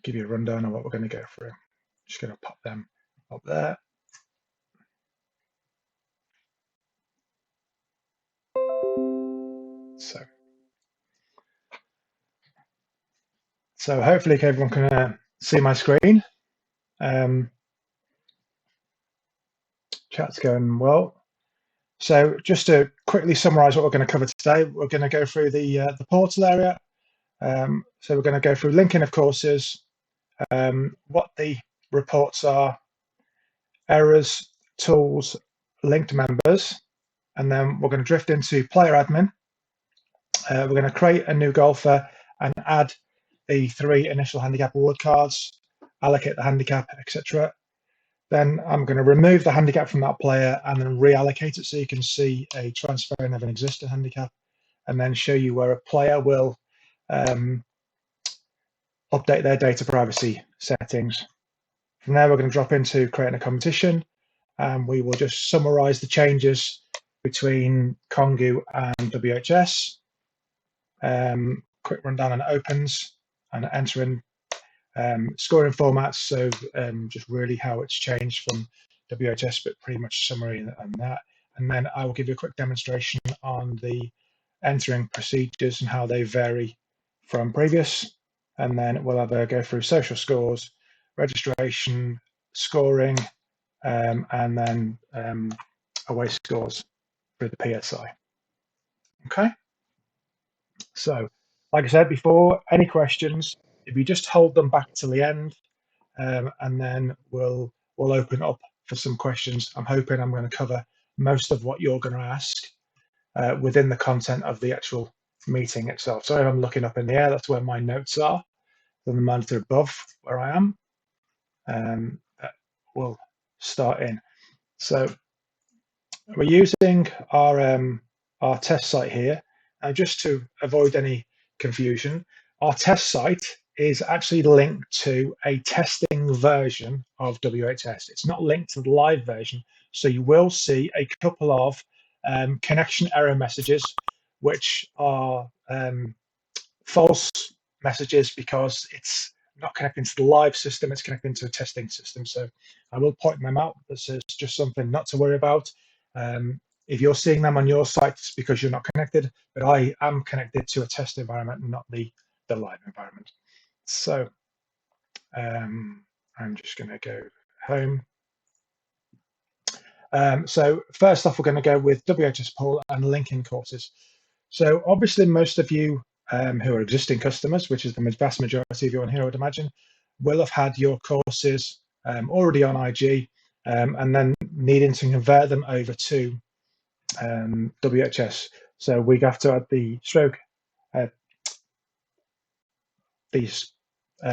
give you a rundown of what we're going to go through. Just going to pop them up there. So hopefully everyone can see my screen. Chat's going well. So just to quickly summarize what we're going to cover today, we're going to go through the portal area. So we're going to go through linking of courses, what the reports are, errors, tools, linked members, and then we're going to drift into player admin. We're going to create a new golfer and add the 3 initial handicap award cards, allocate the handicap, etc. Then I'm going to remove the handicap from that player and then reallocate it so you can see a transferring of an existing handicap, and then show you where a player will update their data privacy settings. From there, we're going to drop into creating a competition, and we will just summarize the changes between Kongu and WHS. Quick rundown on opens and entering scoring formats, so just really how it's changed from WHS, but pretty much summary on that. And then I will give you a quick demonstration on the entering procedures and how they vary from previous. And then we'll have a go through social scores, registration, scoring, and then away scores for the PSI. Okay. So, like I said before, any questions, if you just hold them back till the end, and then we'll open up for some questions. I'm hoping I'm going to cover most of what you're going to ask within the content of the actual meeting itself. Sorry if I'm looking up in the air, that's where my notes are. The monitor above where I am. We'll start in. So we're using our test site here. And just to avoid any confusion, our test site is actually linked to a testing version of WHS. It's not linked to the live version. So you will see a couple of connection error messages, which are false messages because it's not connecting to the live system, it's connecting to a testing system. So I will point them out. This is just something not to worry about. If you're seeing them on your site, it's because you're not connected, but I am connected to a test environment, not the live environment. So I'm just going to go home. So first off, we're going to go with WHS pool and linking courses. So obviously most of you who are existing customers, which is the vast majority of you on here, I would imagine, will have had your courses already on IG, and then needing to convert them over to WHS. So we have to add the stroke,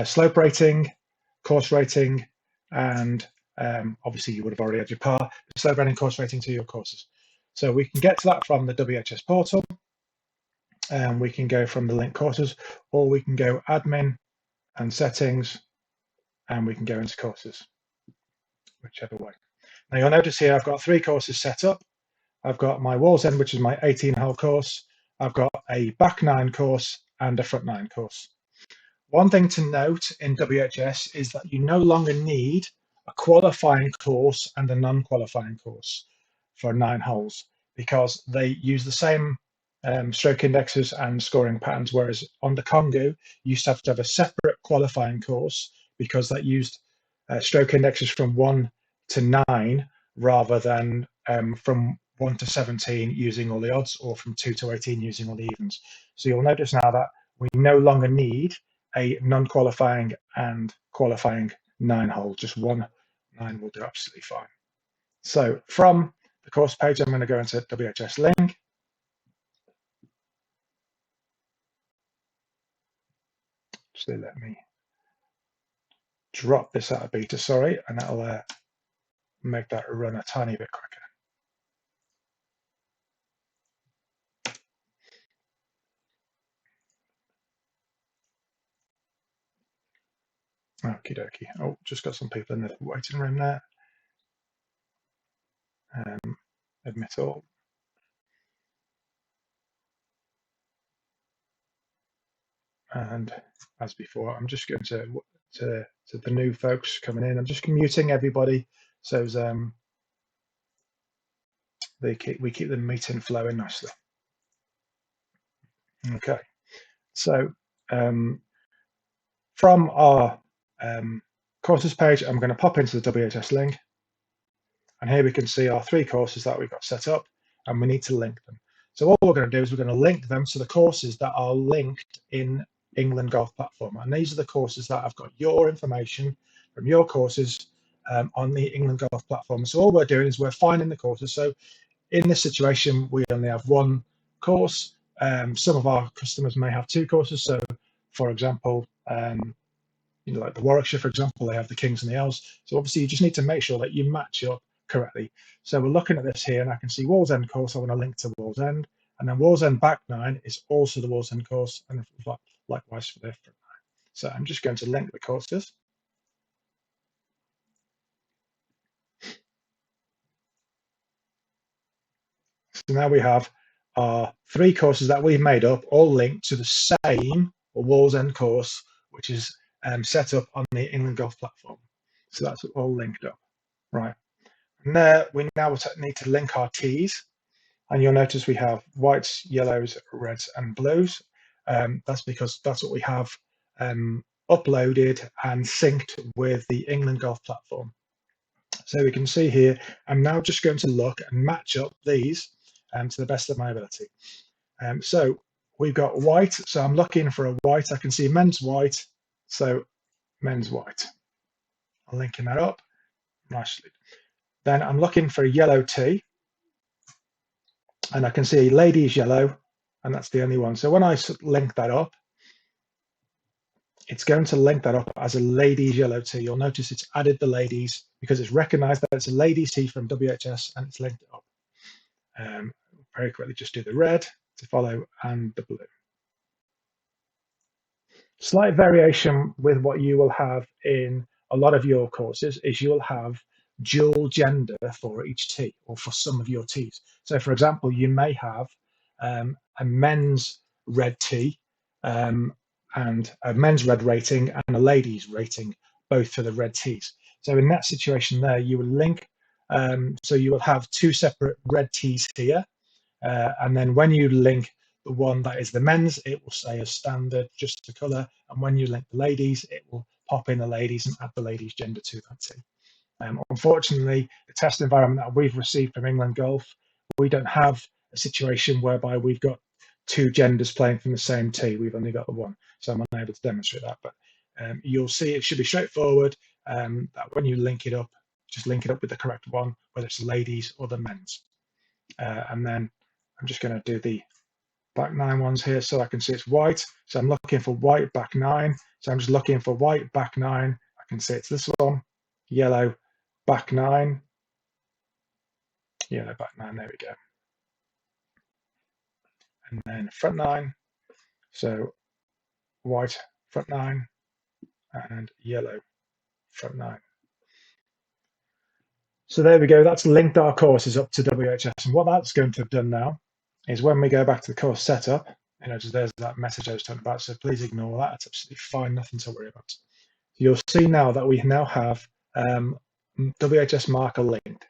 slope rating, course rating, and obviously you would have already had your par, slope rating, course rating to your courses. So we can get to that from the WHS portal, and we can go from the link courses, or we can go admin and settings, and we can go into courses, whichever way. Now you'll notice here I've got 3 courses set up. I've got my Wall's End, which is my 18-hole course. I've got a back 9 course and a front 9 course. One thing to note in WHS is that you no longer need a qualifying course and a non-qualifying course for 9 holes, because they use the same stroke indexes and scoring patterns, whereas on the Kongu, you used to have a separate qualifying course because that used stroke indexes from 1 to 9 rather than from 1 to 17 using all the odds, or from 2 to 18 using all the evens. So you'll notice now that we no longer need a non-qualifying and qualifying 9 hole. Just one 9 will do absolutely fine. So from the course page, I'm going to go into WHS link. So let me drop this out of beta, sorry, and that'll make that run a tiny bit quicker. Okie dokie. Oh, just got some people in the waiting room there. Admit all. And as before, I'm just going to to the new folks coming in. I'm just muting everybody so we keep the meeting flowing nicely. Okay, so from our courses page, I'm going to pop into the WHS link, and here we can see our 3 courses that we've got set up, and we need to link them. So what we're going to do is we're going to link them to the courses that are linked in England Golf Platform, and these are the courses that have got your information from your courses on the England Golf Platform. So all we're doing is we're finding the courses. So in this situation, we only have 1 course. Some of our customers may have 2 courses. So, for example, like the Warwickshire, for example, they have the Kings and the L's. So obviously, you just need to make sure that you match up correctly. So we're looking at this here, and I can see Wallsend course. I want to link to Wallsend, and then Wallsend back 9 is also the Wallsend course, and likewise for the front 9. So I'm just going to link the courses. So now we have our 3 courses that we've made up, all linked to the same Wallsend course, which is set up on the England Golf Platform. So that's all linked up, right? And there we now need to link our tees, and you'll notice we have whites, yellows, reds, and blues. That's because that's what we have uploaded and synced with the England Golf Platform. So we can see here, I'm now just going to look and match up these to the best of my ability. So we've got white, so I'm looking for a white. I can see men's white, so men's white. I'm linking that up nicely. Then I'm looking for a yellow tee, and I can see ladies yellow, and that's the only one. So when I link that up, it's going to link that up as a ladies yellow tee. You'll notice it's added the ladies because it's recognized that it's a ladies tee from WHS, and it's linked it up. Very quickly, just do the red to follow and the blue. Slight variation with what you will have in a lot of your courses is you will have dual gender for each tee, or for some of your tees. So for example, you may have a men's red tee and a men's red rating and a ladies rating, both for the red tees. So in that situation there, you will link, so you will have 2 separate red tees here. And then when you link the one that is the men's, it will stay as standard, just the color. And when you link the ladies, it will pop in the ladies and add the ladies gender to that tee. Unfortunately, the test environment that we've received from England Golf, we don't have a situation whereby we've got 2 genders playing from the same tee. We've only got the one, so I'm unable to demonstrate that. But you'll see it should be straightforward, that when you link it up, just link it up with the correct one, whether it's the ladies or the men's. And then I'm just going to do the back 9 ones here so I can see it's white. So I'm looking for white back 9. So I'm just looking for white back 9. I can see it's this one, yellow back 9, yellow back 9, there we go. And then front 9, so white front 9 and yellow front 9. So there we go, that's linked our courses up to WHS. And what that's going to have done now is when we go back to the course setup, there's that message I was talking about, so please ignore that, it's absolutely fine, nothing to worry about. You'll see now that we now have WHS marker linked.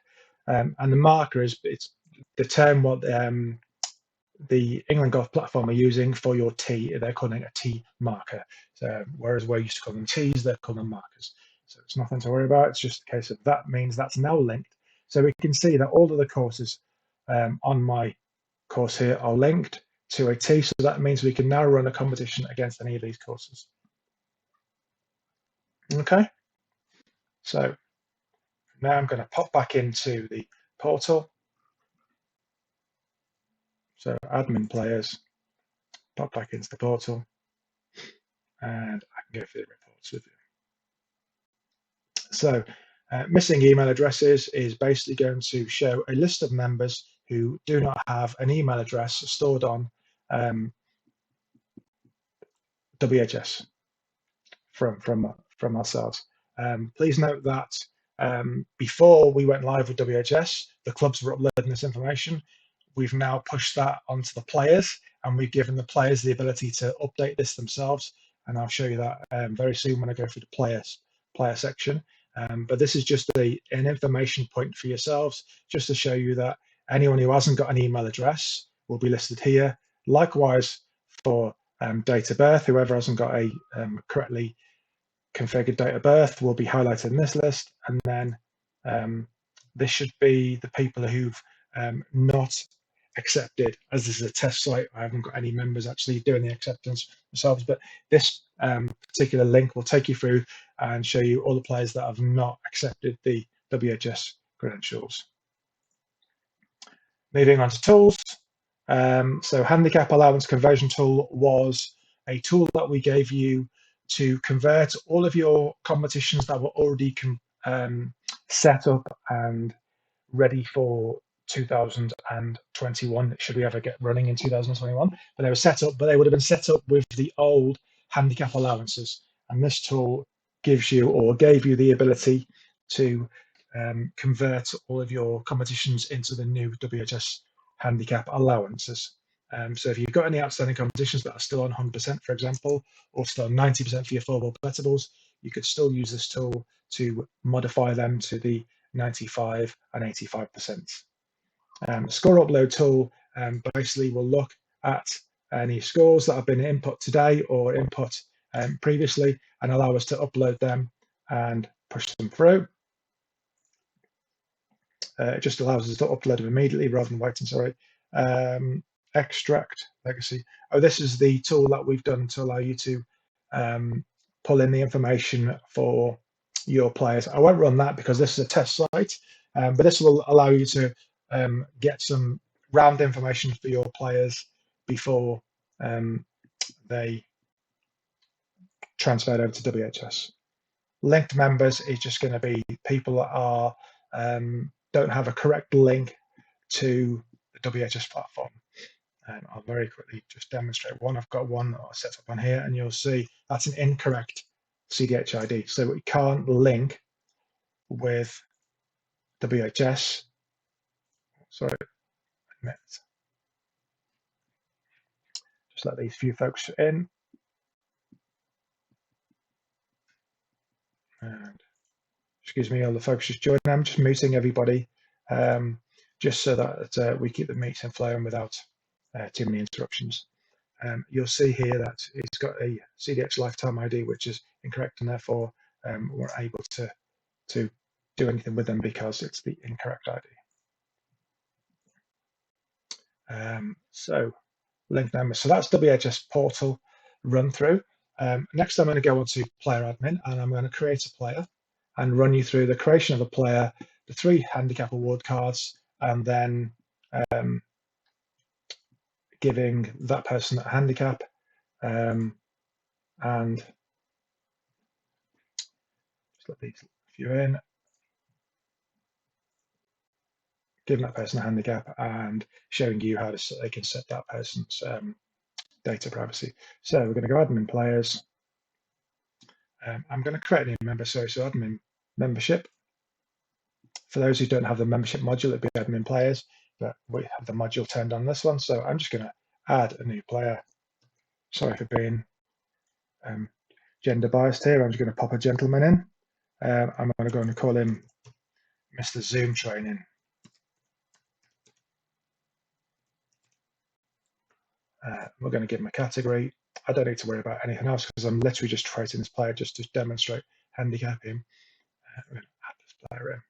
And the marker is, it's the term what the England Golf Platform are using for your tee. They're calling it a tee marker. So whereas we're used to call them tees, they're calling them markers. So it's nothing to worry about. It's just a case of that means that's now linked. So we can see that all of the courses on my course here are linked to a tee. So that means we can now run a competition against any of these courses. Okay. So now I'm going to pop back into the portal. So admin players, pop back into the portal, and I can go through the reports with you. So missing email addresses is basically going to show a list of members who do not have an email address stored on WHS from ourselves. Please note that before we went live with WHS, the clubs were uploading this information. We've now pushed that onto the players, and we've given the players the ability to update this themselves. and I'll show you that very soon when I go through the player section. But this is just an information point for yourselves, just to show you that anyone who hasn't got an email address will be listed here. Likewise for date of birth, whoever hasn't got a correctly configured date of birth will be highlighted in this list, and then this should be the people who've not accepted. As this is a test site, I haven't got any members actually doing the acceptance themselves, but this particular link will take you through and show you all the players that have not accepted the WHS credentials. Moving on to tools. So Handicap Allowance Conversion Tool was a tool that we gave you to convert all of your competitions that were already set up and ready for 2021, should we ever get running in 2021. But they were set up, but they would have been set up with the old handicap allowances. And this tool gives you, or gave you, the ability to convert all of your competitions into the new WHS handicap allowances. So if you've got any outstanding competitions that are still on 100%, for example, or still 90% for your 4-ball bettables, you could still use this tool to modify them to the 95 and 85%. Score upload tool basically will look at any scores that have been input today or input previously and allow us to upload them and push them through. It just allows us to upload them immediately rather than waiting. Sorry. Extract legacy. Oh, this is the tool that we've done to allow you to pull in the information for your players. I won't run that because this is a test site, but this will allow you to get some round information for your players before they transferred over to WHS. Linked members is just going to be people that are don't have a correct link to the WHS platform. And I'll very quickly just demonstrate one. I've got one that I set up on here, and you'll see that's an incorrect CDH ID. So we can't link with WHS. Sorry, just let these few folks in. And excuse me, all the folks just joining. I'm just muting everybody, just so that we keep the meeting flowing without too many interruptions. You'll see here that it's got a CDH lifetime ID, which is incorrect, and therefore we weren't able to do anything with them because it's the incorrect ID. So link members. So that's WHS portal run through. Next, I'm going to go on to player admin, and I'm going to create a player and run you through the creation of a player, the 3 handicap award cards, and then giving that person a handicap, and just let these few in, giving that person a handicap and showing you how they can set that person's data privacy. So we're going to go admin players. I'm going to create a new member, so admin membership. For those who don't have the membership module, it'd be admin players, but we have the module turned on this one. So I'm just going to add a new player. Sorry for being gender biased here. I'm just going to pop a gentleman in. I'm going to go and call him Mr. Zoom Training. We're going to give him a category. I don't need to worry about anything else because I'm literally just creating this player just to demonstrate handicapping. We're going to add this player in.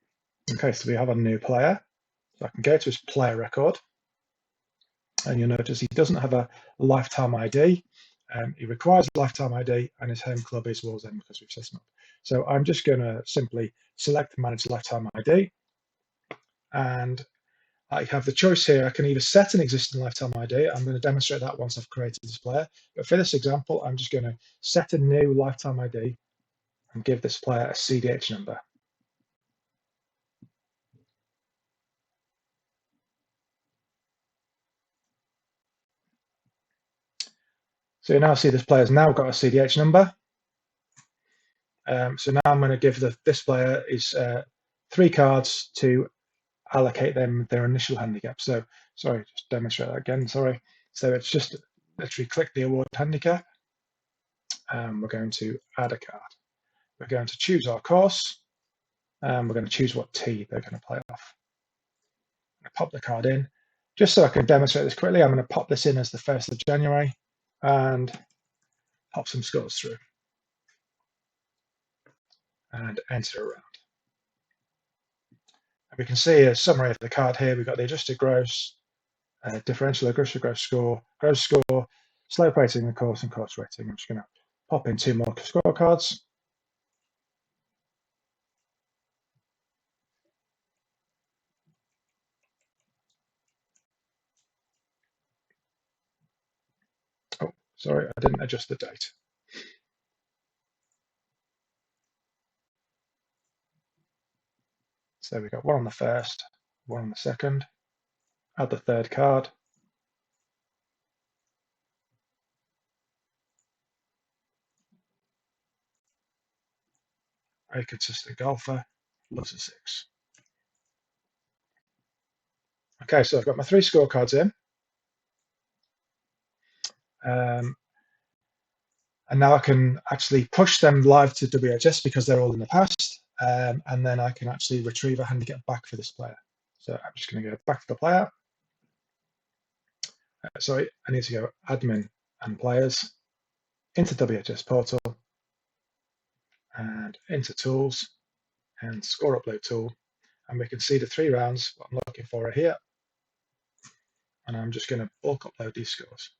Okay, so we have a new player. So I can go to his player record, and you'll notice he doesn't have a lifetime ID. He requires a lifetime ID, and his home club is Wallsend because we've set him up. So I'm just going to simply select Manage Lifetime ID, and I have the choice here. I can either set an existing lifetime ID. I'm going to demonstrate that once I've created this player. But for this example, I'm just going to set a new lifetime ID and give this player a CDH number. So you now see this player's now got a CDH number. So now I'm going to give this player is 3 cards to allocate them their initial handicap. So sorry, just demonstrate that again. Sorry. So it's just literally click the award handicap, and we're going to add a card. We're going to choose our course, and we're going to choose what T they're going to play off. I'm going to pop the card in. Just so I can demonstrate this quickly, I'm going to pop this in as the 1st of January and pop some scores through and enter a round. And we can see a summary of the card here. We've got the adjusted gross, differential, adjusted gross score, slope rating, the course, and course rating. I'm just going to pop in 2 more scorecards. Oh, sorry, I didn't adjust the date. So we've got 1 on the 1st, 1 on the 2nd. Add the 3rd card. A consistent golfer, loves a 6. Okay, so I've got my 3 scorecards in. And now I can actually push them live to WHS because they're all in the past. And then I can actually retrieve a handicap back for this player. So I'm just going to go back to the player. Sorry, I need to go admin and players, into WHS portal, and into tools, and score upload tool. And we can see the 3 rounds. What I'm looking for are here. And I'm just going to bulk upload these scores.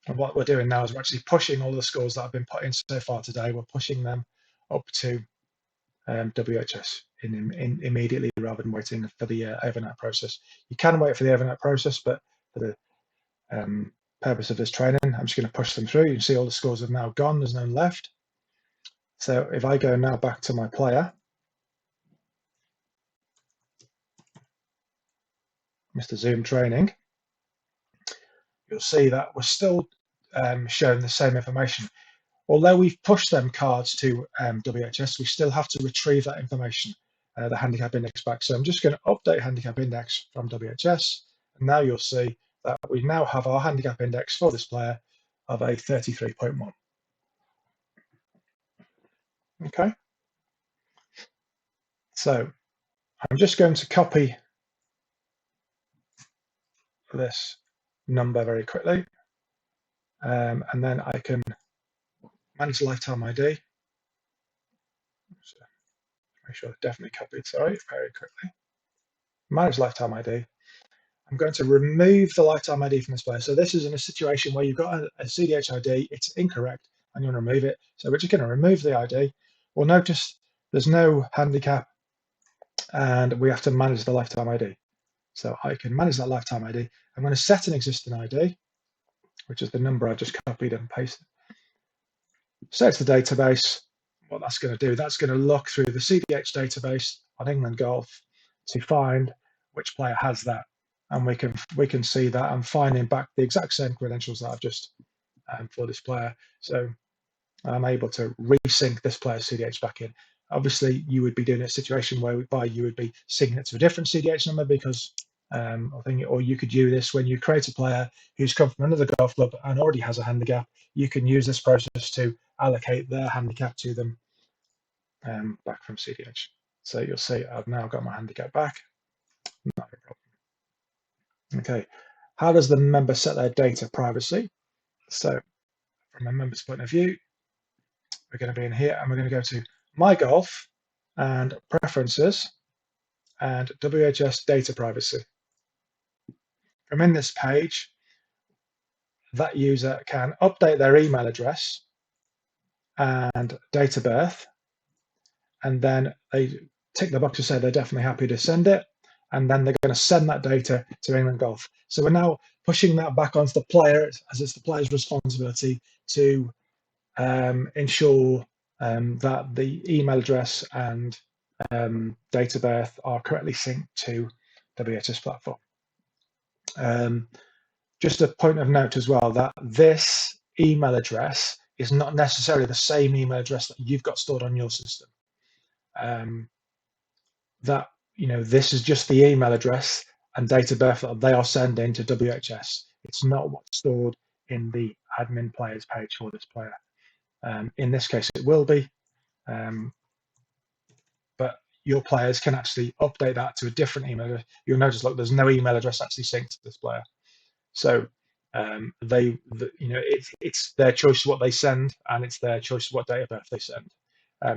And what we're doing now is we're actually pushing all the scores that have been put in so far today. We're pushing them up to WHS immediately rather than waiting for the overnight process. You can wait for the overnight process, but for the purpose of this training, I'm just going to push them through. You can see all the scores have now gone. There's none left. So if I go now back to my player, Mr. Zoom Training, you'll see that we're still showing the same information. Although we've pushed them cards to WHS, we still have to retrieve that information, the handicap index back. So I'm just going to update handicap index from WHS. And now you'll see that we now have our handicap index for this player of a 33.1. Okay. So I'm just going to copy this number very quickly. And then I can manage lifetime ID. So make sure I definitely copied, sorry, very quickly. Manage lifetime ID. I'm going to remove the lifetime ID from this player. So this is in a situation where you've got a CDH ID, it's incorrect, and you want to remove it. So we're just going to remove the ID. We'll notice there's no handicap, and we have to manage the lifetime ID. So I can manage that lifetime ID. I'm going to set an existing ID, which is the number I just copied and pasted. Set the database. What that's going to do, that's going to look through the CDH database on England Golf to find which player has that. And we can see that I'm finding back the exact same credentials that I've just for this player. So I'm able to resync this player's CDH back in. Obviously, you would be doing a situation whereby you would be syncing it to a different CDH number because or you could do this when you create a player who's come from another golf club and already has a handicap. You can use this process to allocate their handicap to them back from CDH. So you'll see I've now got my handicap back. Not a problem. Okay, how does the member set their data privacy? So from a member's point of view, we're going to be in here and we're going to go to My Golf and Preferences and WHS Data Privacy. From in this page, that user can update their email address and date of birth, and then they tick the box to say they're definitely happy to send it, and then they're going to send that data to England Golf. So we're now pushing that back onto the player, as it's the player's responsibility to ensure that the email address and date of birth are correctly synced to WHS platform. Just a point of note as well that this email address is not necessarily the same email address that you've got stored on your system. This is just the email address and date of birth that they are sending to WHS. It's not what's stored in the admin players page for this player. In this case, it will be, but your players can actually update that to a different email address. You'll notice, look, there's no email address actually synced to this player. So it's their choice what they send, and it's their choice what date of birth they send,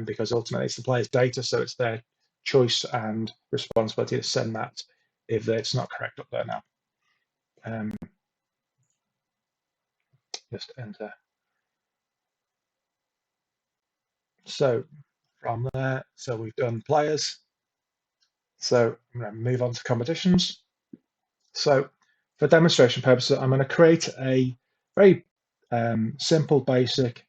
because ultimately it's the player's data, so it's their choice and responsibility to send that if it's not correct up there now. Just enter. So from there, so we've done players. So I'm going to move on to competitions. So for demonstration purposes, I'm going to create a very simple, basic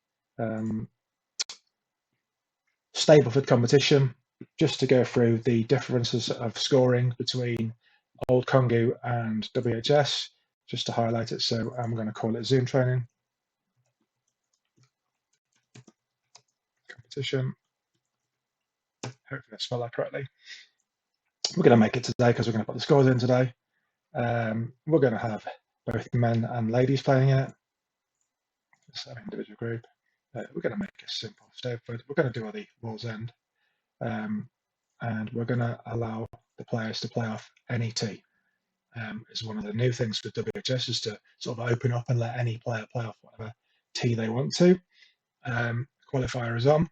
Stableford competition, just to go through the differences of scoring between Old Congu and WHS, just to highlight it. So I'm going to call it Zoom Training competition. Hopefully I spelled that correctly. We're going to make it today because we're going to put the scores in today. We're going to have both men and ladies playing it. It's an individual group. We're going to make it simple. Stableford. We're going to do the Wall's End. And we're going to allow the players to play off any tee. It's one of the new things for WHS is to sort of open up and let any player play off whatever tee they want to. Qualifier is on.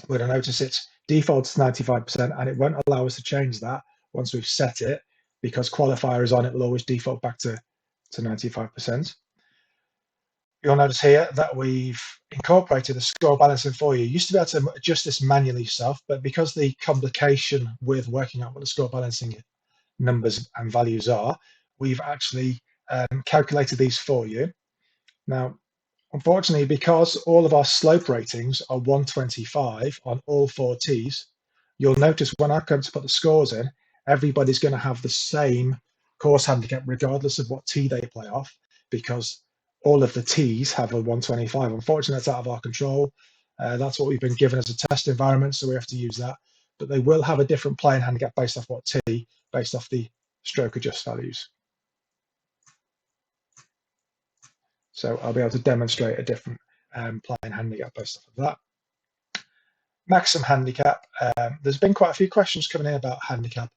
We're going to notice it's defaults to 95%, and it won't allow us to change that once we've set it, because qualifier is on. It will always default back to 95%. You'll notice here that we've incorporated the score balancing for you. You used to be able to adjust this manually yourself, but because the complication with working out what the score balancing numbers and values are, we've actually calculated these for you. Now, unfortunately, because all of our slope ratings are 125 on all 4 tees, you'll notice when I come to put the scores in, everybody's going to have the same course handicap regardless of what tee they play off, because all of the tees have a 125. Unfortunately, that's out of our control. That's what we've been given as a test environment, so we have to use that. But they will have a different playing handicap based off what tee, based off the stroke adjust values. So I'll be able to demonstrate a different playing handicap based off of that. Maximum handicap. There's been quite a few questions coming in about handicap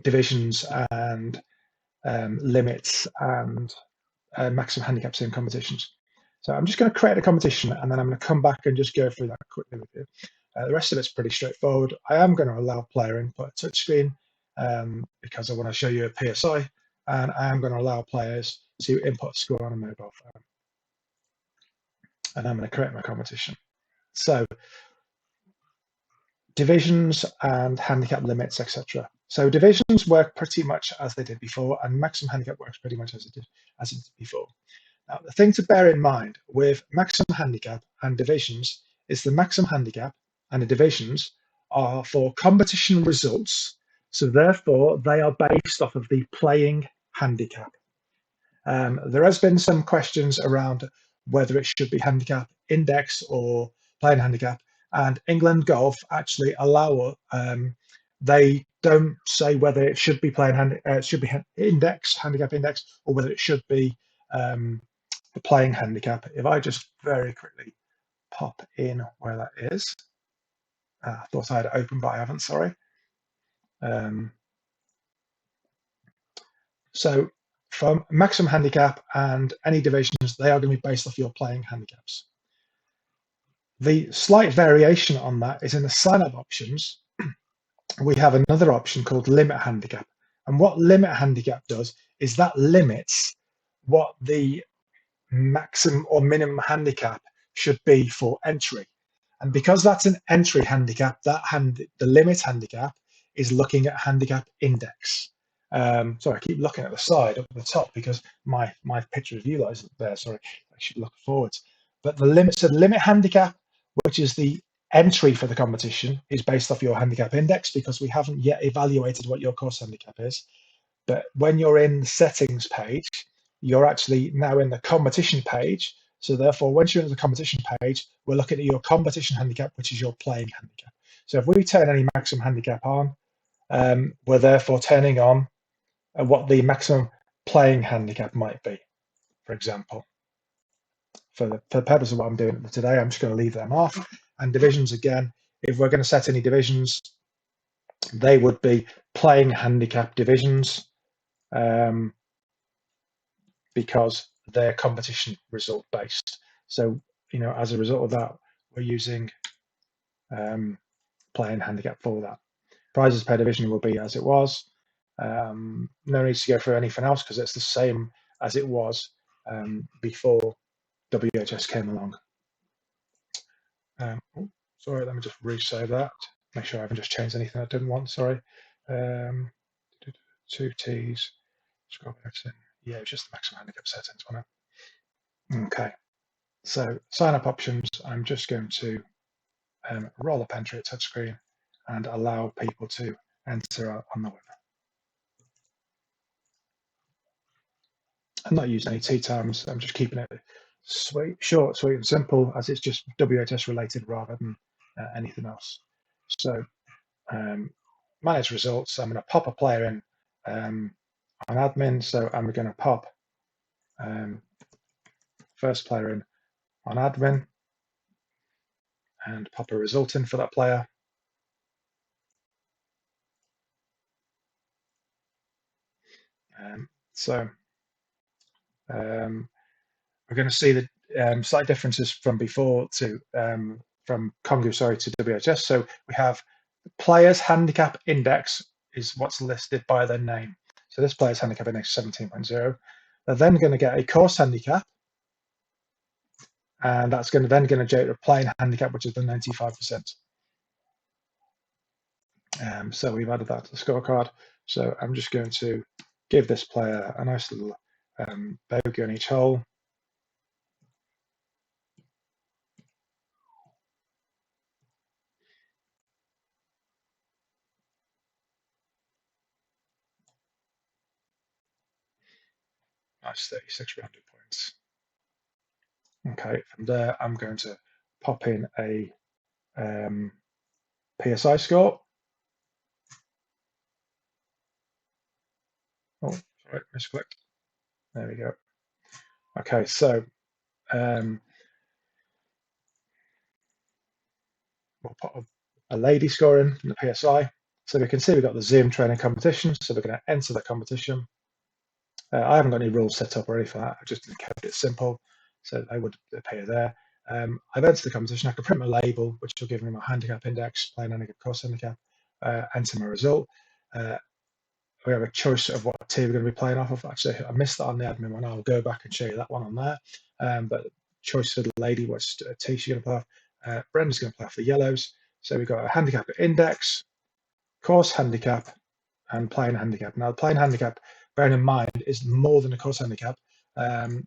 divisions and limits and maximum handicaps in competitions. So I'm just going to create a competition, and then I'm going to come back and just go through that quickly with you. The rest of it's pretty straightforward. I am going to allow player input touchscreen because I want to show you a PSI, and I am going to allow players to input score on a mobile phone. And I'm going to create my competition. So divisions and handicap limits, etc. So divisions work pretty much as they did before, and maximum handicap works pretty much as it did before. Now, the thing to bear in mind with maximum handicap and divisions is the maximum handicap and the divisions are for competition results. So therefore, they are based off of the playing handicap. There has been some questions around whether it should be handicap index or playing handicap, and England Golf actually allow they don't say whether it should be handicap index, or whether it should be the playing handicap. If I just very quickly pop in where that is, I thought I had it open, but I haven't. Sorry. So from maximum handicap and any divisions, they are going to be based off your playing handicaps. The slight variation on that is in the sign-up options. We have another option called limit handicap. And what limit handicap does is that limits what the maximum or minimum handicap should be for entry. And because that's an entry handicap, the limit handicap is looking at handicap index. Sorry, I keep looking at the side up at the top because my picture of you lies there. Sorry, I should look forwards. But the limit handicap, which is the entry for the competition, is based off your handicap index, because we haven't yet evaluated what your course handicap is. But when you're in the settings page, you're actually now in the competition page. So therefore, once you're in the competition page, we're looking at your competition handicap, which is your playing handicap. So if we turn any maximum handicap on, we're therefore turning on what the maximum playing handicap might be. for example. For the purpose of what I'm doing today, I'm just going to leave them off. And divisions, again, if we're going to set any divisions, they would be playing handicap divisions, because they're competition result based. So, as a result of that, we're using playing handicap for that. Prizes per division will be as it was. No need to go through anything else because it's the same as it was before WHS came along. Sorry, let me just resave that. Make sure I haven't just changed anything I didn't want. Sorry. 2 T's. Scroll back in. Yeah, it's just the maximum handicap settings, wasn't it? Okay. So sign up options. I'm just going to roll up entry at touchscreen and allow people to enter on the web. I'm not using any tea times. I'm just keeping it short, sweet, and simple, as it's just WHS related rather than anything else. So manage results. I'm going to pop a player in on admin. So I'm going to pop first player in on admin and pop a result in for that player. We're going to see the slight differences from before to from Kongu, to WHS. So we have the player's handicap index is what's listed by their name. So this player's handicap index is 17.0. They're then going to get a course handicap, and that's then going to generate a playing handicap, which is the 95%. So we've added that to the scorecard. So I'm just going to give this player a nice little bogey on each hole. Nice 36 rounded points. Okay, from there I'm going to pop in a PSI score. Oh, sorry, misclicked. There we go. Okay, so we'll put a lady score in from the PSI. So we can see we've got the Zoom Training competition. So we're going to enter the competition. I haven't got any rules set up or anything like that. I've just kept it simple. So they would appear there. I've entered the competition. I can print my label, which will give me my handicap index, playing handicap, course handicap, enter my result. We have a choice of what tier we're going to be playing off of. Actually, I missed that on the admin one. I'll go back and show you that one on there. But choice for the lady, what tier she's going to play off. Brenda's going to play off the yellows. So we've got a handicap index, course handicap, and playing handicap. Now, the playing handicap, bearing in mind, is more than a course handicap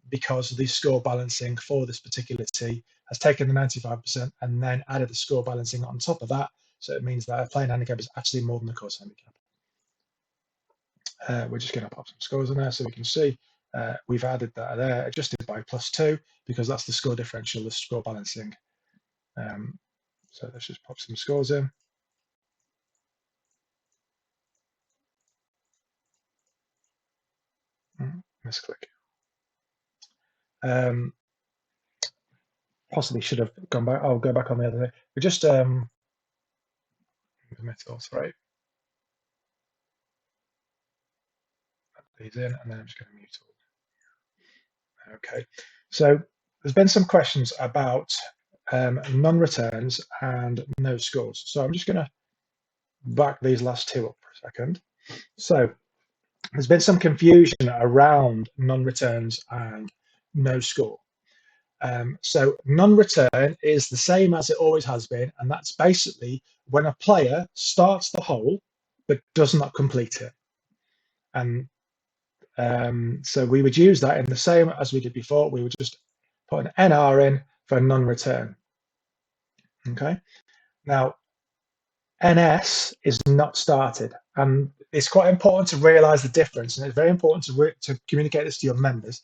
because the score balancing for this particular tee has taken the 95% and then added the score balancing on top of that. So it means that a playing handicap is actually more than a course handicap. We're just going to pop some scores in there so we can see we've added that there, adjusted by +2, because that's the score differential, the score balancing. So let's just pop some scores in. Misclick. Possibly should have gone back. I'll go back on the other thing. We just metals, right? Add these in, and then I'm just going to mute all. Okay. So there's been some questions about non-returns and no scores. So I'm just going to back these last two up for a second. So there's been some confusion around non-returns and no score. So non-return is the same as it always has been, and that's basically when a player starts the hole but does not complete it. And so we would use that in the same as we did before. We would just put an NR in for a non-return. Okay. Now, NS is not started, and it's quite important to realize the difference, and it's very important to communicate this to your members,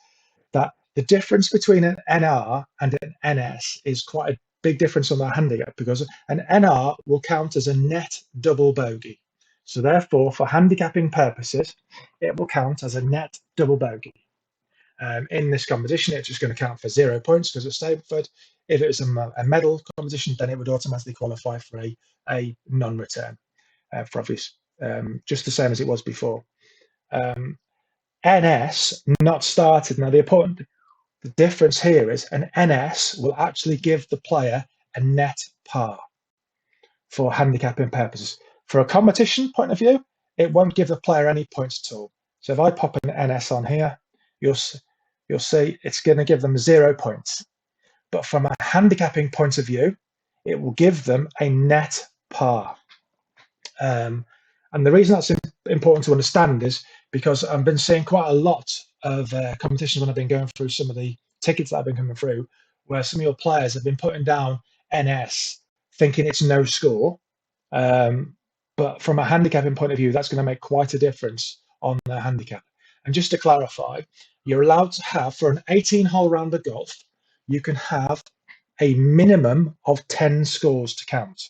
that the difference between an NR and an NS is quite a big difference on that handicap, because an NR will count as a net double bogey. So therefore, for handicapping purposes, it will count as a net double bogey. In this competition, it's just going to count for 0 points because it's Stableford. If it was a medal competition, then it would automatically qualify for a non-return for obvious, just the same as it was before. NS, not started. Now, the difference here is an NS will actually give the player a net par for handicapping purposes. For a competition point of view, it won't give the player any points at all. So if I pop an NS on here, you'll see it's going to give them 0 points. But from a handicapping point of view, it will give them a net par. And the reason that's important to understand is because I've been seeing quite a lot of competitions when I've been going through some of the tickets that have been coming through, where some of your players have been putting down NS thinking it's no score. But from a handicapping point of view, that's going to make quite a difference on their handicap. And just to clarify, you're allowed to have, for an 18-hole round of golf, you can have a minimum of 10 scores to count.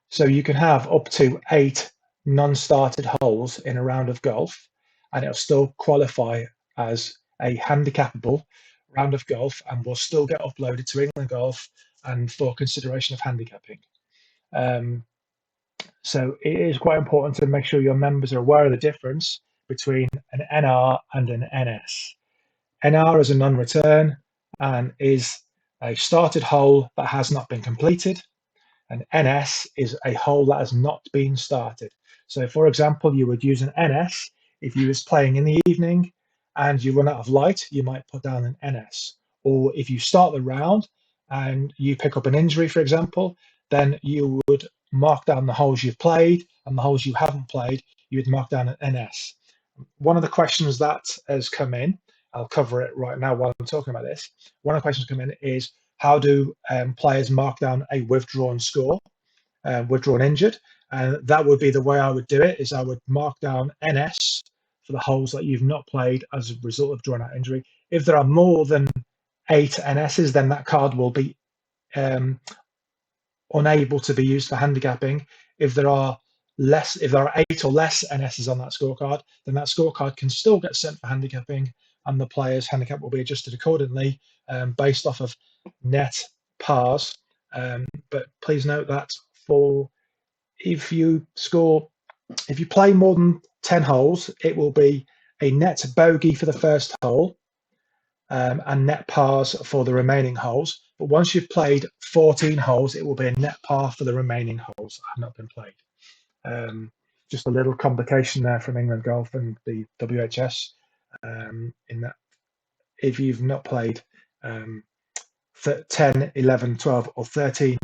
So you can have up to 8 non-started holes in a round of golf, and it'll still qualify as a handicappable round of golf and will still get uploaded to England Golf and for consideration of handicapping. So it is quite important to make sure your members are aware of the difference between an NR and an NS. NR is a non-return and is a started hole that has not been completed. An NS is a hole that has not been started. So for example, you would use an NS if you was playing in the evening and you run out of light, you might put down an NS. Or if you start the round and you pick up an injury, for example, then you would mark down the holes you've played, and the holes you haven't played, you would mark down an NS. One of the questions that has come in, I'll cover it right now while I'm talking about this. One of the questions come in is, how do players mark down a withdrawn score, withdrawn injured? And that would be the way I would do it, is I would mark down NS for the holes that you've not played as a result of drawn out injury. If there are more than 8 NSs, then that card will be unable to be used for handicapping. If there are 8 or less NSs on that scorecard, then that scorecard can still get sent for handicapping, and the player's handicap will be adjusted accordingly based off of net pars. But please note that if you play more than 10 holes, it will be a net bogey for the first hole and net pars for the remaining holes. But once you've played 14 holes, it will be a net par for the remaining holes that have not been played. Just a little complication there from England Golf and the WHS in that if you've not played 10, 11, 12 or 13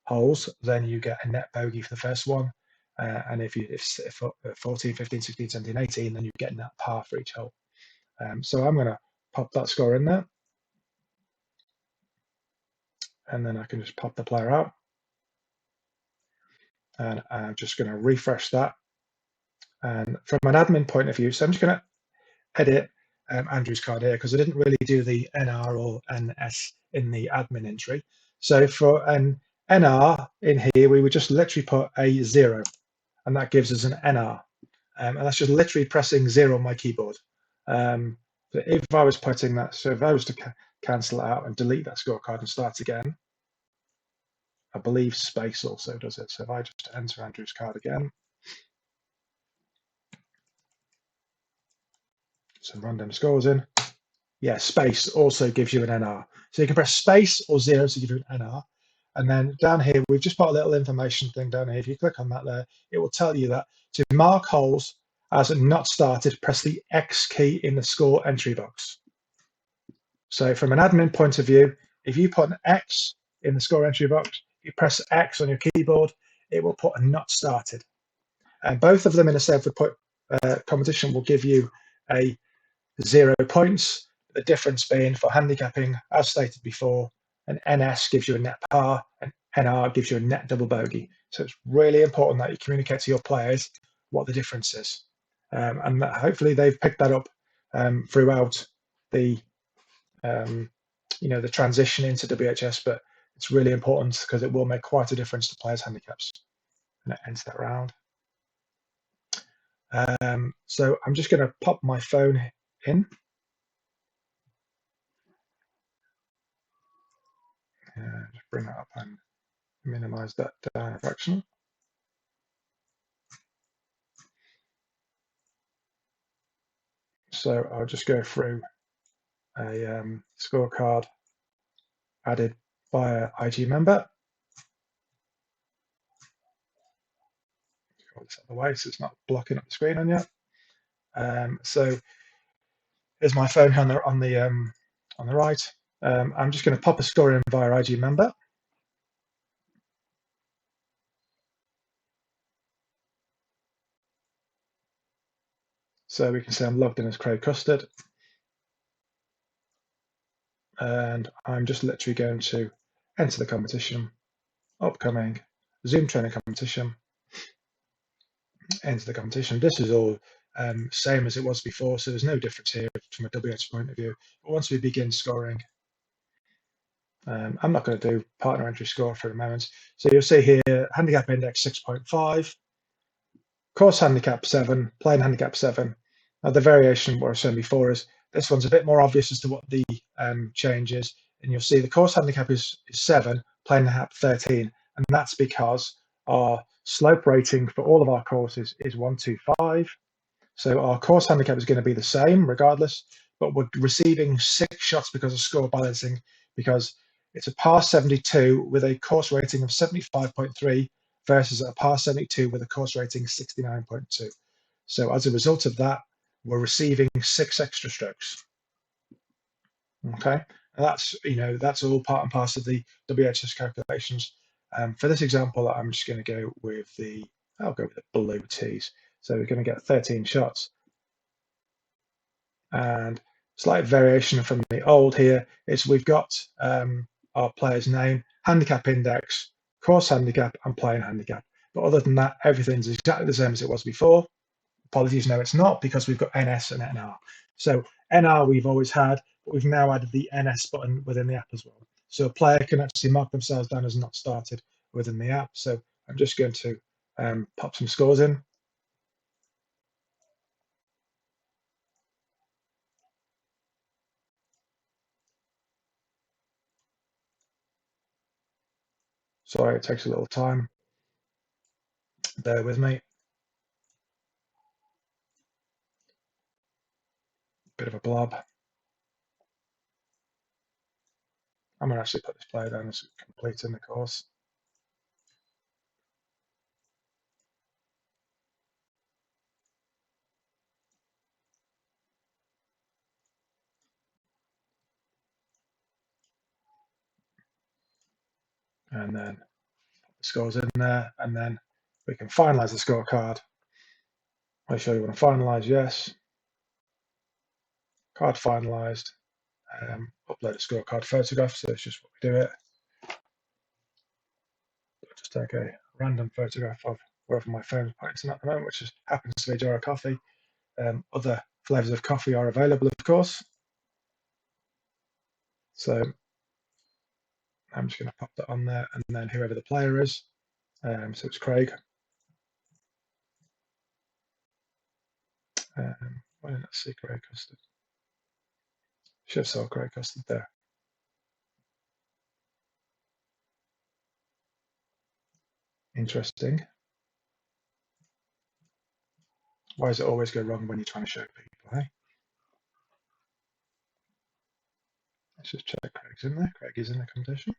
holes, then you get a net bogey for the first one. And if 14, 15, 16, 17, 18, then you get net par for each hole. So I'm going to pop that score in there. And then I can just pop the player out. And I'm just going to refresh that. And from an admin point of view, so I'm just going to edit Andrew's card here because I didn't really do the NR or NS in the admin entry. So for an NR in here, we would just literally put a 0, and that gives us an NR. And that's just literally pressing 0 on my keyboard. But if I was putting that, so if I was to cancel it out and delete that scorecard and start again, I believe space also does it. So if I just enter Andrew's card again, some random scores in, yeah, space also gives you an NR. So you can press space or 0 to give you an NR. And then down here, we've just put a little information thing down here. If you click on that there, it will tell you that to mark holes as not started, press the X key in the score entry box. So from an admin point of view, if you put an X in the score entry box, you press X on your keyboard, it will put a not started. And both of them in a separate competition will give you a 0 points. The difference being for handicapping, as stated before, an NS gives you a net par, and NR gives you a net double bogey. So it's really important that you communicate to your players what the difference is. And that hopefully they've picked that up throughout the the transition into WHS, but it's really important because it will make quite a difference to players' handicaps. And that ends that round. So I'm just going to pop my phone in. bring that up and minimize that down a fraction. So I'll just go through a scorecard added by an IG member. Got this out of the way so it's not blocking up the screen on you. So here's my phone on the right. I'm just going to pop a score in via IG member. So we can say I'm logged in as Craig Custard. And I'm just literally going to enter the competition, upcoming Zoom training competition, enter the competition. This is all same as it was before, so there's no difference here from a WHS point of view. But once we begin scoring, I'm not going to do partner entry score for the moment. So you'll see here, handicap index 6.5, course handicap 7, playing handicap 7. Now the variation what I was saying before is this one's a bit more obvious as to what the change is. And you'll see the course handicap is 7, playing handicap 13. And that's because our slope rating for all of our courses is 125. So our course handicap is going to be the same regardless, but we're receiving 6 shots because of score balancing, because it's a par 72 with a course rating of 75.3 versus a par 72 with a course rating 69.2. So as a result of that, we're receiving 6 extra strokes. Okay, and that's all part and parcel of the WHS calculations. For this example, I'm just going to go with I'll go with the blue tees. So we're going to get 13 shots. And slight variation from the old here is we've got our player's name, handicap index, course handicap, and playing handicap. But other than that, everything's exactly the same as it was before. Apologies, no, it's not, because we've got NS and NR. So NR we've always had, but we've now added the NS button within the app as well. So a player can actually mark themselves down as not started within the app. So I'm just going to pop some scores in. Sorry, it takes a little time. Bear with me. Bit of a blob. I'm going to actually put this player down as completing the course. And then put the scores in there, and then we can finalize the scorecard. Make sure you want to finalize, yes. Card finalized. Upload a scorecard photograph, so it's just what we do it. I'll just take a random photograph of wherever my phone's pointing at the moment, which happens to be a jar of coffee. Other flavors of coffee are available, of course. So I'm just going to pop that on there, and then whoever the player is. So it's Craig. Why didn't I see Craig Custard? Should have saw Craig Custard there. Interesting. Why does it always go wrong when you're trying to show people, eh? Let's just check Craig's in there. Craig is in the competition.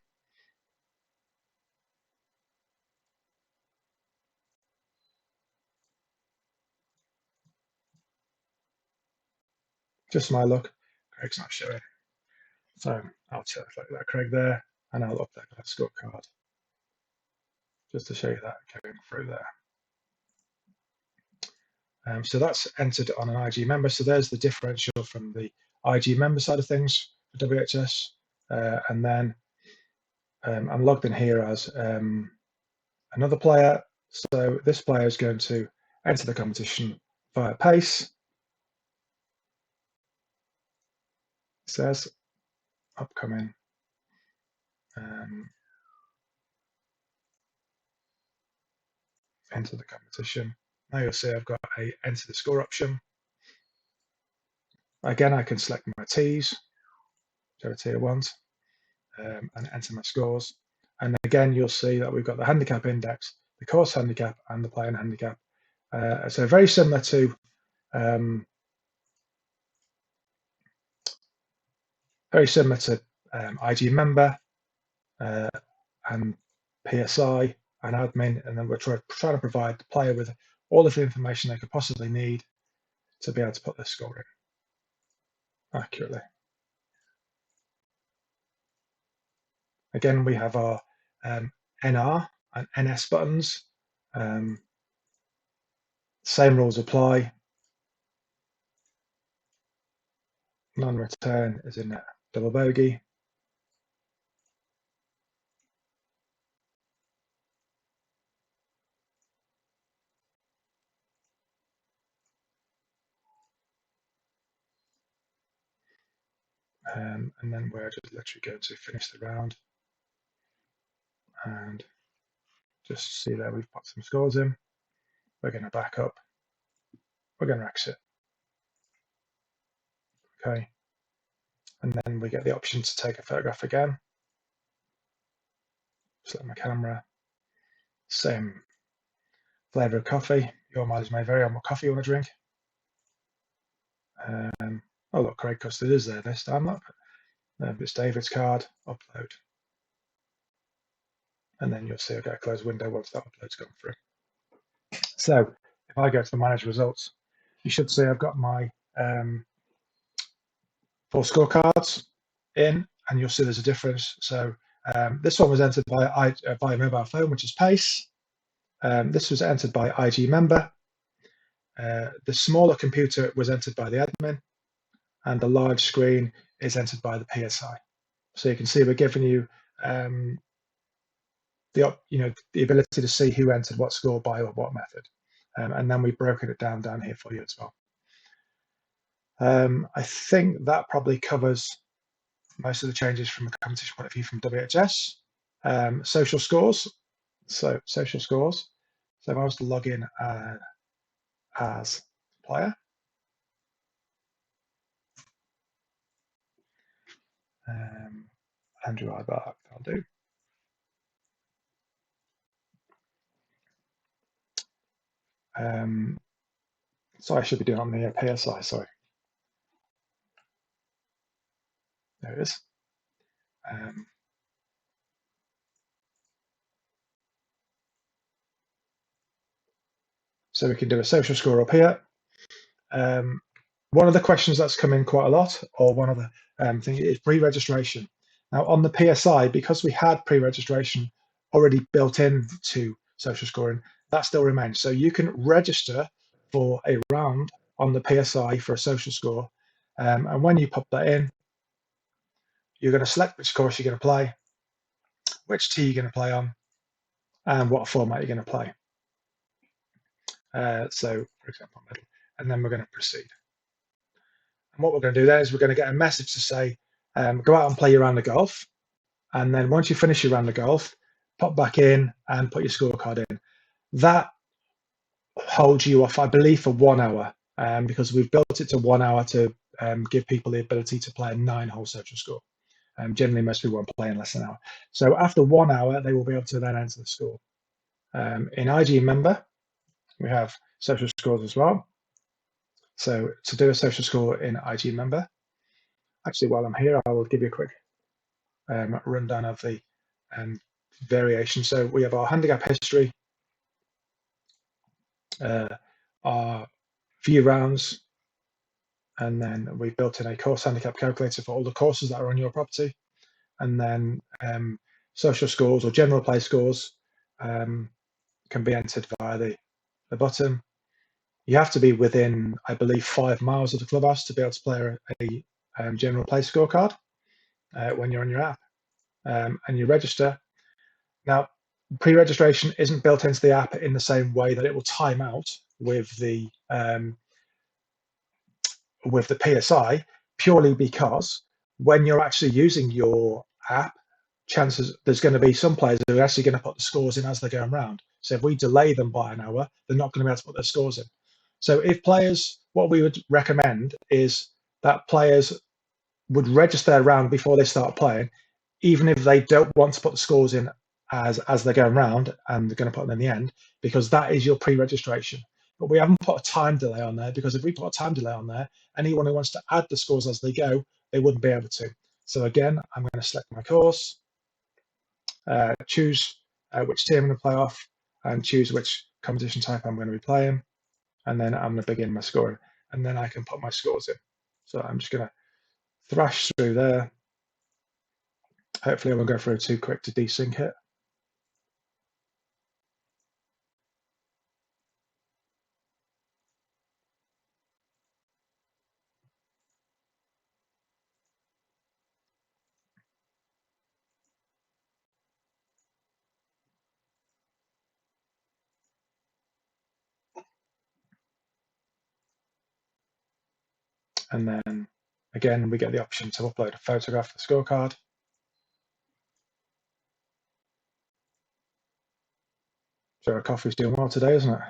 Just my luck, Craig's not showing. So I'll select that Craig there, and I'll update that scorecard just to show you that going through there. So that's entered on an IG member. So there's the differential from the IG member side of things for WHS. And then I'm logged in here as another player. So this player is going to enter the competition via pace. It says upcoming. Enter the competition. Now you'll see I've got a enter the score option. Again, I can select my T's, whichever T I want, and enter my scores. And again, you'll see that we've got the handicap index, the course handicap, and the playing handicap. So very similar to IG member and PSI and admin, and then we're trying to provide the player with all of the information they could possibly need to be able to put their score in accurately. Again, we have our NR and NS buttons. Same rules apply. Non-return is in that double bogey. And then we're just literally going to finish the round and just see that we've put some scores in. We're going to back up. We're going to exit. Okay. And then we get the option to take a photograph again. Select my camera. Same flavor of coffee. Your mileage may vary on what coffee you want to drink. Oh look, Craig Custard is there this time. Look. It's David's card. Upload. And then you'll see I'll get a closed window once that upload's gone through. So if I go to the manage results, you should see I've got my 4 scorecards in, and you'll see there's a difference. So this one was entered by a mobile phone, which is Pace. This was entered by IG member. The smaller computer was entered by the admin, and the large screen is entered by the PSI. So you can see we're giving you the ability to see who entered what score by what method, and then we've broken it down here for you as well. I think that probably covers most of the changes from a competition point of view from WHS. Social scores. So social scores. So if I was to log in as player, Andrew Ibar, I'll do. So I should be doing on the PSI, sorry. There it is. So we can do a social score up here. One of the questions that's come in quite a lot, or one of the things, is pre-registration. Now on the PSI, because we had pre-registration already built into social scoring, that still remains. So you can register for a round on the PSI for a social score, and when you pop that in, you're going to select which course you're going to play, which tee you're going to play on, and what format you're going to play. So, for example, middle, and then we're going to proceed. And what we're going to do there is we're going to get a message to say, go out and play your round of golf. And then once you finish your round of golf, pop back in and put your scorecard in. That holds you off, I believe, for 1 hour, because we've built it to 1 hour to give people the ability to play a 9-hole social score. Generally, most people won't play in less than an hour. So after 1 hour, they will be able to then enter the score. In IG member, we have social scores as well. So to do a social score in IG member, actually, while I'm here, I will give you a quick rundown of the variation. So we have our handicap history, our view rounds, and then we've built in a course handicap calculator for all the courses that are on your property. And then social scores or general play scores can be entered via the button. You have to be within, I believe, 5 miles of the clubhouse to be able to play a general play scorecard when you're on your app, and you register. Now, pre-registration isn't built into the app in the same way that it will time out with the PSI, purely because when you're actually using your app, chances there's going to be some players who are actually going to put the scores in as they're going around. So if we delay them by an hour, they're not going to be able to put their scores in. So if players, what we would recommend is that players would register their round before they start playing, even if they don't want to put the scores in as they're going round, and they're going to put them in the end, because that is your pre-registration. But we haven't put a time delay on there, because if we put a time delay on there, anyone who wants to add the scores as they go, they wouldn't be able to. So again, I'm going to select my course, choose which team I'm going to play off, and choose which competition type I'm going to be playing, and then I'm going to begin my scoring, and then I can put my scores in. So I'm just going to thrash through there. Hopefully I won't go through too quick to desync it. And then again, we get the option to upload a photograph of the scorecard. So our coffee's doing well today, isn't it?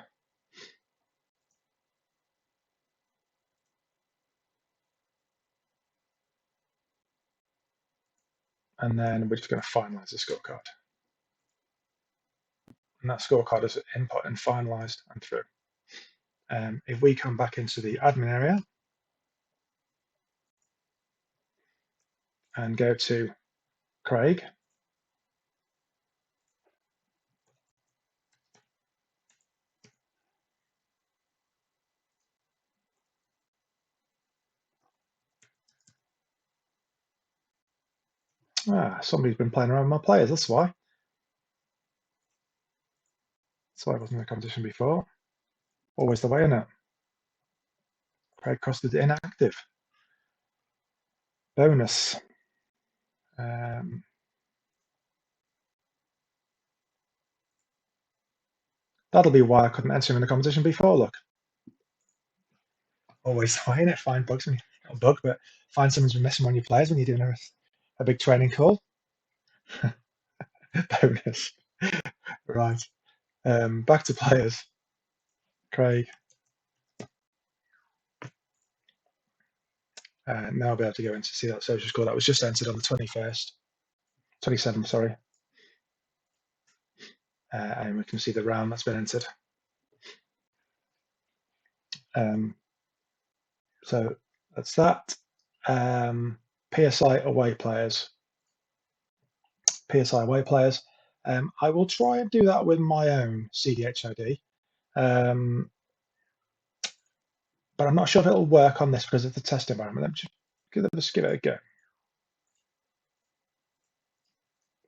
And then we're just going to finalize the scorecard. And that scorecard is input and finalized and through. If we come back into the admin area and go to Craig, somebody's been playing around with my players, that's why. That's why I wasn't in the competition before. Always the way, isn't it? Craig Costa's inactive. Bonus. That'll be why I couldn't enter him in the competition before, look. Always the way, innit? Find bugs, not a bug, but find someone's been messing on your players when you're doing a big training call. Bonus. Right. Back to players. Craig. Now I'll be able to go in to see that social score that was just entered on the 27th, sorry. And we can see the round that's been entered. So that's that. PSI away players. PSI away players. I will try and do that with my own CDHID. But I'm not sure if it'll work on this because it's a test environment. Let me just give it a go.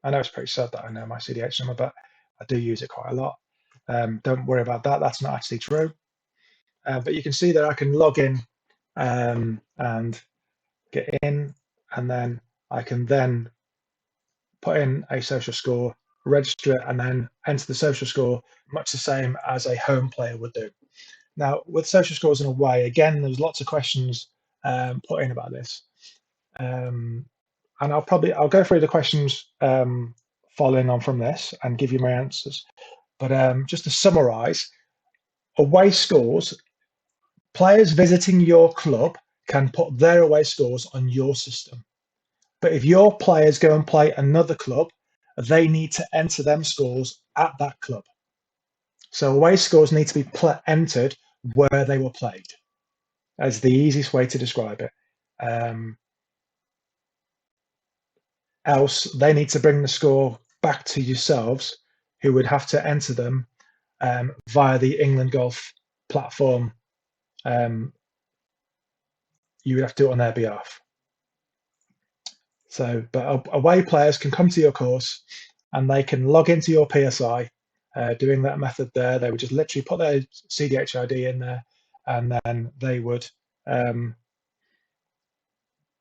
I know it's pretty sad that I know my CDH number, but I do use it quite a lot. Don't worry about that. That's not actually true. But you can see that I can log in and get in, and then I can then put in a social score, register it, and then enter the social score, much the same as a home player would do. Now, with social scores and away, again, there's lots of questions put in about this. And I'll go through the questions following on from this and give you my answers. But just to summarize, away scores, players visiting your club can put their away scores on your system. But if your players go and play another club, they need to enter them scores at that club. So away scores need to be entered where they were played, as the easiest way to describe it. Else they need to bring the score back to yourselves, who would have to enter them via the England Golf platform. You would have to do it on their behalf. So, but away players can come to your course and they can log into your PSI doing that method there. They would just literally put their CDHID in there, and then they would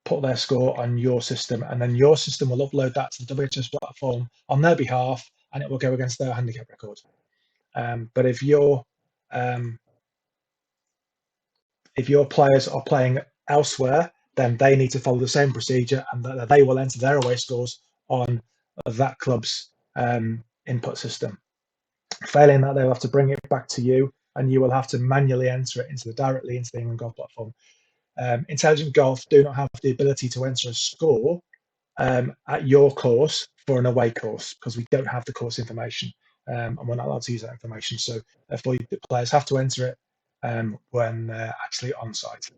put their score on your system, and then your system will upload that to the WHS platform on their behalf, and it will go against their handicap record. But if your players are playing elsewhere, then they need to follow the same procedure, and they will enter their away scores on that club's input system. Failing that, they'll have to bring it back to you, and you will have to manually enter it directly into the England Golf platform. Intelligent Golf do not have the ability to enter a score at your course for an away course, because we don't have the course information, and we're not allowed to use that information. So therefore, the players have to enter it when they're actually on site.